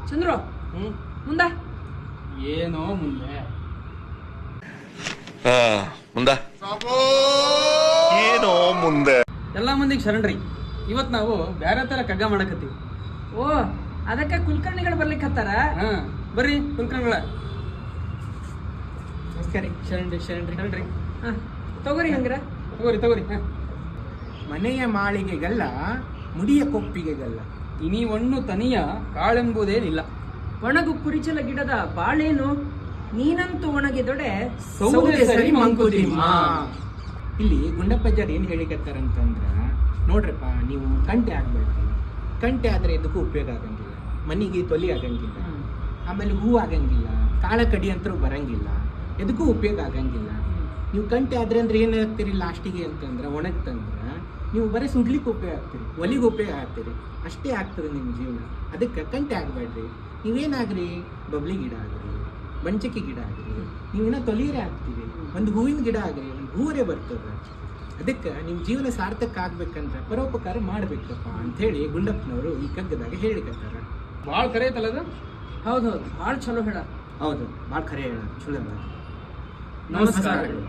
ಚಂದ್ರು ಮುಂದೆ ಏನೋ ಮುಂದೆ ಮುಂದೆ ಏನೋ ಮುಂದೆ ಎಲ್ಲ ಮಂದಿಗೆ ಶರಣ್ರಿ. ಇವತ್ತು ನಾವು ಬ್ಯಾರೆ ತರ ಕಗ್ಗ ಮಾಡಕತ್ತೀವಿ. ಓ ಅದಕ್ಕೆ ಕುಲಕರ್ಣಿಗಳು ಬರ್ಲಿಕ್ಕೆ ಹತ್ತಾರ. ಬರ್ರಿ ಕುಲ್ಕರ್ಣಿಗಳ. ನಮಸ್ಕಾರ ಶರಣ್ರಿ ಶರಣ್ರಿ ಶರಣ್ರಿ. ತಗೋರಿ ಹಂಗ್ರ ತಗೋರಿ. ಮನೆಯ ಮಾಳಿಗೆಗಲ್ಲ, ಮುಡಿಯ ಕೊಪ್ಪಿಗೆಗಲ್ಲ. ಇನಿ ಒಣ್ಣು ತನಿಯ ಕಾಳೆಂಬುದೇನಿಲ್ಲ. ಒಣಗು ಕುರಿಚಲ ಗಿಡದ ಬಾಳೇನು, ನೀನಂತೂ ಒಣಗಿದೊಡೆ ಸೌದೆ ಸರಿ ಮಂಕುತಿಮ್ಮ. ಇಲ್ಲಿ ಗುಂಡಪ್ಪಜ್ಜಾರ್ ಏನ್ ಹೇಳಿಕತ್ತಾರಂತಂದ್ರ, ನೋಡ್ರಪ್ಪ ನೀವು ಕಂಟೆ ಆಗ್ಬೇಡ್ರಿ. ಕಂಟೆ ಆದ್ರೆ ಇದಕ್ಕೂ ಉಪಯೋಗ ಆಗಂಗಿಲ್ಲ, ಮನಿಗೆ ತೊಲಿ ಆಗಂಗಿಲ್ಲ, ಆಮೇಲೆ ಹೂ ಆಗಂಗಿಲ್ಲ, ಕಾಳ ಕಡಿ ಅಂತರೂ ಬರಂಗಿಲ್ಲ, ಎದಕ್ಕೂ ಉಪಯೋಗ ಆಗಂಗಿಲ್ಲ. ನೀವು ಕಂಟೆ ಆದ್ರೆ ಅಂದ್ರೆ ಏನ್ ಆಗ್ತೀರಿ ಲಾಸ್ಟಿಗೆ ಅಂತಂದ್ರೆ, ಒಣಗ್ತಂದ್ರ ನೀವು ಬರೀ ಸುಡ್ಲಿಕ್ಕೆ ಉಪಯೋಗ ಆಗ್ತೀರಿ, ಒಲಿಗೆ ಉಪಯೋಗ ಆಗ್ತೀರಿ, ಅಷ್ಟೇ ಆಗ್ತದೆ ನಿಮ್ಮ ಜೀವನ. ಅದಕ್ಕೆ ಕಂಟೆ ಆಗ್ಬೇಡ್ರಿ. ನೀವೇನಾಗ್ರಿ, ಬಬ್ಲಿ ಗಿಡ ಆಗ್ರಿ, ಬಂಚಕಿ ಗಿಡ ಆಗ್ರಿ, ನೀವಿನ್ನ ತೊಲಿಯರೇ ಆಗ್ತೀರಿ. ಒಂದು ಹೂವಿನ ಗಿಡ ಆಗ್ರಿ, ಒಂದು ಹೂವರೇ ಬರ್ತದೆ. ಅದಕ್ಕೆ ನಿಮ್ಮ ಜೀವನ ಸಾರ್ಥಕ ಆಗ್ಬೇಕಂದ್ರೆ ಪರೋಪಕಾರ ಮಾಡ್ಬೇಕಪ್ಪ ಅಂಥೇಳಿ ಗುಂಡಪ್ಪನವರು ಈ ಕಗ್ಗದಾಗ ಹೇಳಿಕತ್ತಾರ. ಭಾಳ ಕರೆ ಐತಲ್ಲ ಅದು. ಹೌದೌದು ಭಾಳ ಚಲೋ ಹೇಳ. ಹೌದು, ಭಾಳ ಖರೆ ಹೇಳ, ಚಲೋ. ನಮಸ್ಕಾರಗಳು.